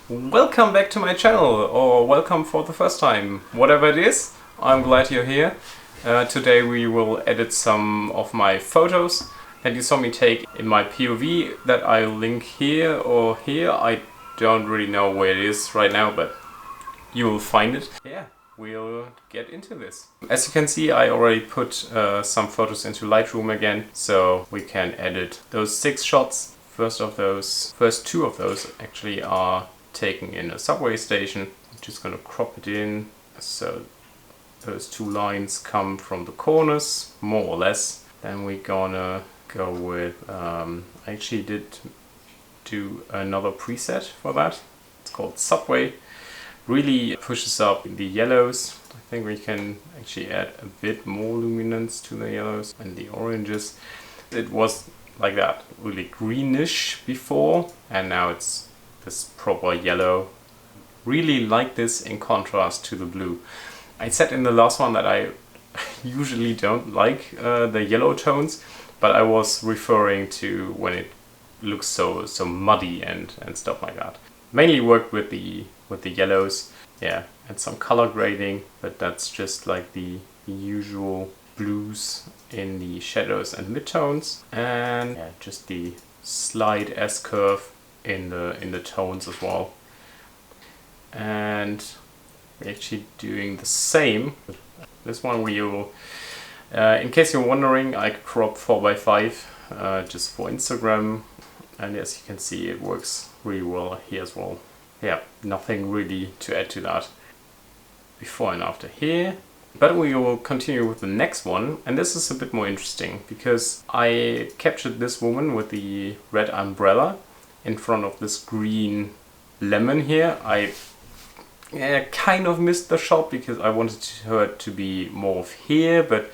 Welcome back to my channel, or welcome for the first time. Whatever it is, I'm glad you're here. Today we will edit some of my photos that you saw me take in my POV that I'll link here or here. I don't really know where it is right now, but you will find it. Yeah, we'll get into this. As you can see, I already put some photos into Lightroom again, so we can edit those 6 shots. First two of those actually are taken in a subway station. I'm just gonna crop it in so those 2 lines come from the corners, more or less. Then we're gonna go with, I actually did do another preset for that. It's called Subway. Really pushes up the yellows. I think we can actually add a bit more luminance to the yellows and the oranges. It was like that, really greenish before, and now it's this proper yellow. Really like this in contrast to the blue. I said in the last one that I usually don't like the yellow tones, but I was referring to when it looks so muddy and stuff like that. Mainly worked with the yellows, yeah, and some color grading, but that's just like the usual blues in the shadows and midtones, and yeah, just the slight S-curve in the tones as well. And we're actually doing the same. This one we will, in case you're wondering, I crop 4x5 just for Instagram, and as you can see it works really well here as well. Yeah, nothing really to add to that. Before and after here. But we will continue with the next one, and this is a bit more interesting because I captured this woman with the red umbrella in front of this green lemon here. I kind of missed the shot because I wanted her to be more of here, but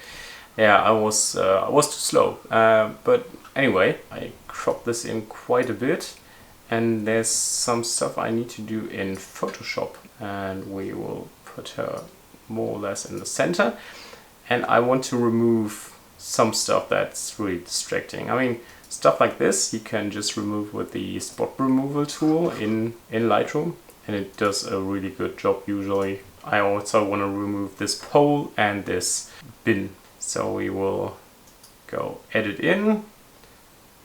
yeah, I was too slow. But anyway, I cropped this in quite a bit, and there's some stuff I need to do in Photoshop, and we will put her more or less in the center. And I want to remove some stuff that's really distracting. I mean, stuff like this you can just remove with the spot removal tool in Lightroom, and it does a really good job usually. I also want to remove this pole and this bin. So we will go edit in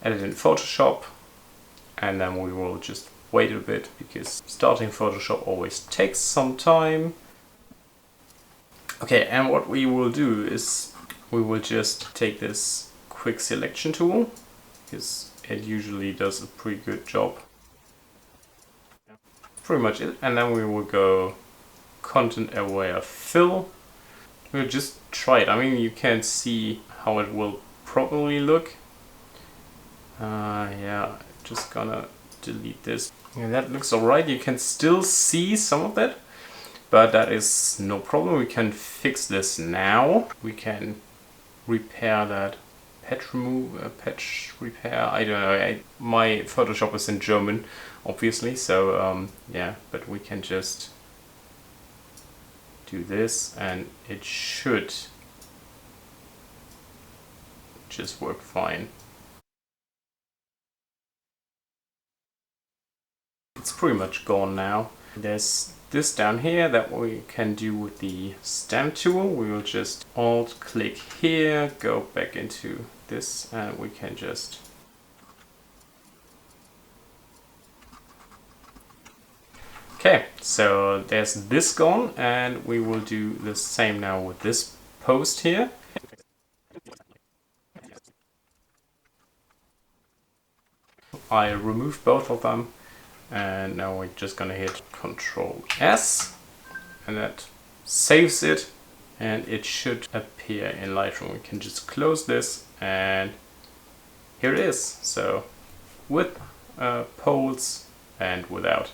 Photoshop, and then we will just wait a bit because starting Photoshop always takes some time. Okay, and what we will do is we will just take this quick selection tool because it usually does a pretty good job. Pretty much it. And then we will go content aware fill. We'll just try it. I mean, you can see how it will probably look. Yeah, just gonna delete this. Yeah, that looks alright. You can still see some of that, but that is no problem. We can fix this now. We can repair that patch repair. I don't know. My Photoshop is in German, obviously. So yeah, but we can just do this, and it should just work fine. It's pretty much gone now. There's this down here that we can do with the stamp tool. We will just alt click here, go back into this, and we can just okay, so there's this gone, and we will do the same now with this post here. I removed both of them, and now we're just gonna hit Ctrl S, and that saves it, and it should appear in Lightroom. We can just close this, and here it is. So with poles and without.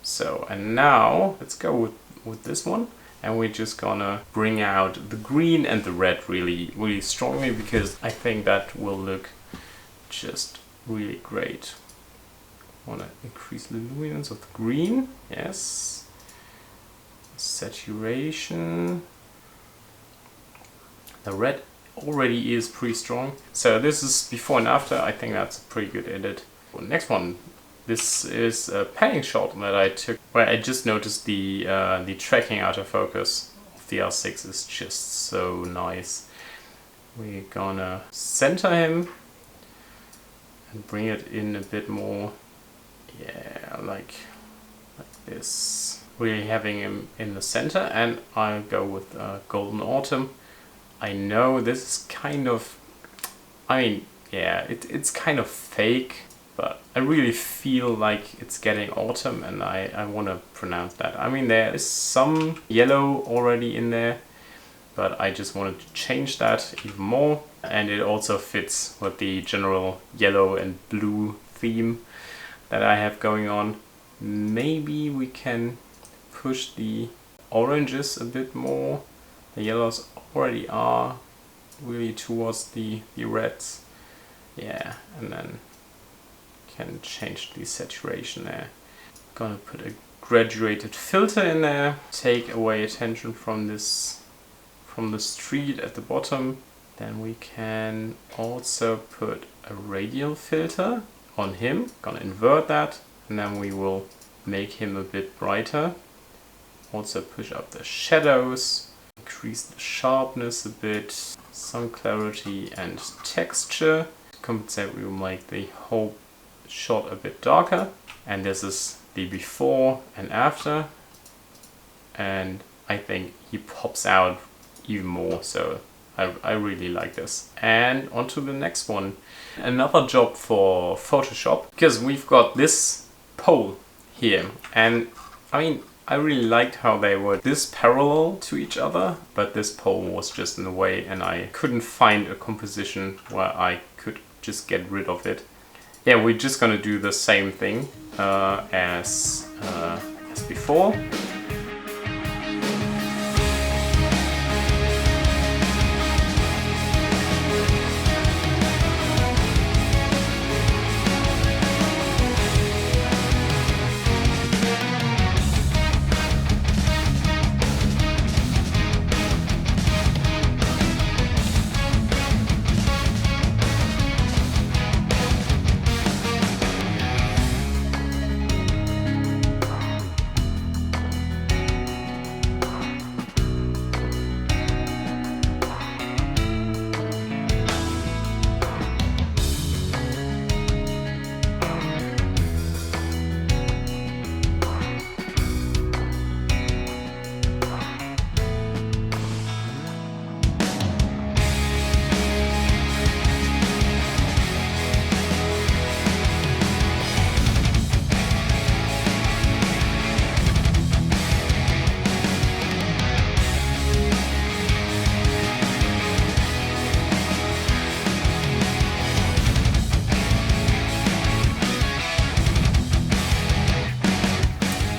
So, and now let's go with this one, and we're just gonna bring out the green and the red really strongly because I think that will look just really great. Want to increase the luminance of the green, yes. Saturation. The red already is pretty strong. So this is before and after. I think that's a pretty good edit. Next one, This is a panning shot that I took where I just noticed the tracking autofocus of the R6 is just so nice. We're gonna center him and bring it in a bit more. Yeah, like this. Really having him in the center, and I'll go with Golden Autumn. I know this is kind of, I mean, yeah, it's kind of fake, but I really feel like it's getting autumn, and I want to pronounce that. I mean, there is some yellow already in there, but I just wanted to change that even more, and it also fits with the general yellow and blue theme that I have going on. Maybe we can push the oranges a bit more. The yellows already are really towards the reds. Yeah, and then can change the saturation there. Gonna put a graduated filter in there, take away attention from this, from the street at the bottom. Then we can also put a radial filter on him. Gonna invert that, and then we will make him a bit brighter. Also push up the shadows, increase the sharpness a bit, some clarity and texture. To compensate, we will make the whole shot a bit darker. And this is the before and after. And I think he pops out even more, so I really like this. And on to the next one. Another job for Photoshop, because we've got this pole here. And I mean, I really liked how they were this parallel to each other, but this pole was just in the way and I couldn't find a composition where I could just get rid of it. Yeah, we're just gonna do the same thing as before.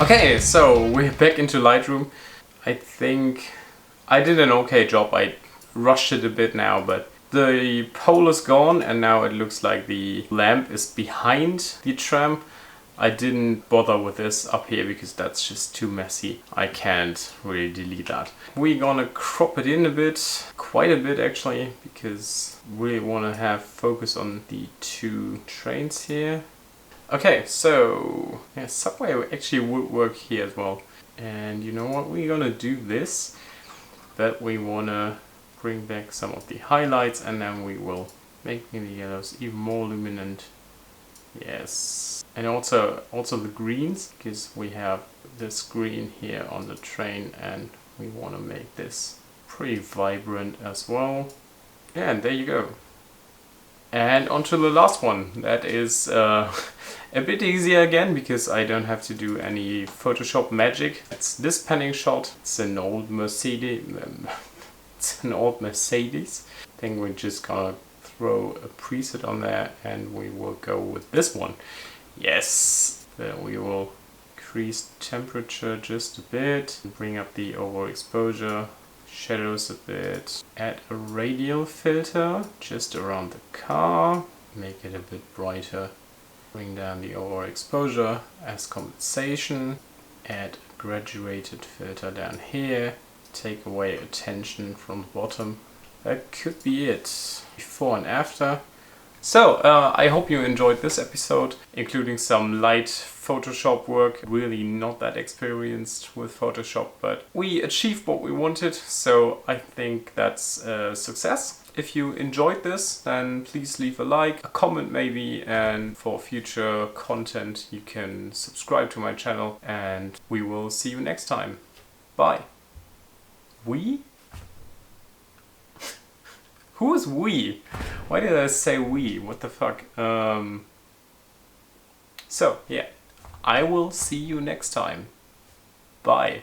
Okay, so we're back into Lightroom. I think I did an okay job. I rushed it a bit now, but the pole is gone and now it looks like the lamp is behind the tram. I didn't bother with this up here because that's just too messy. I can't really delete that. We're gonna crop it in a bit, quite a bit actually, because we want to have focus on the two trains here. Okay, so yeah, subway actually would work here as well. And you know what, we're gonna do this, that we wanna bring back some of the highlights and then we will make the yellows even more luminant. Yes, and also the greens, because we have this green here on the train and we want to make this pretty vibrant as well. Yeah, and there you go. And on to the last one. That is a bit easier again because I don't have to do any Photoshop magic. It's this panning shot. It's an old Mercedes. I think we're just gonna throw a preset on there and we will go with this one. Yes, then we will increase temperature just a bit, bring up the overexposure, shadows a bit, add a radial filter just around the car, make it a bit brighter, bring down the overexposure as compensation, add a graduated filter down here, take away attention from the bottom. That could be it. Before and after, So, I hope you enjoyed this episode, including some light Photoshop work. Really not that experienced with Photoshop, but we achieved what we wanted, so I think that's a success. If you enjoyed this, then please leave a like, a comment maybe, and for future content you can subscribe to my channel, and we will see you next time. Bye. We? Who is we? Why did I say we? What the fuck? So, yeah. I will see you next time. Bye.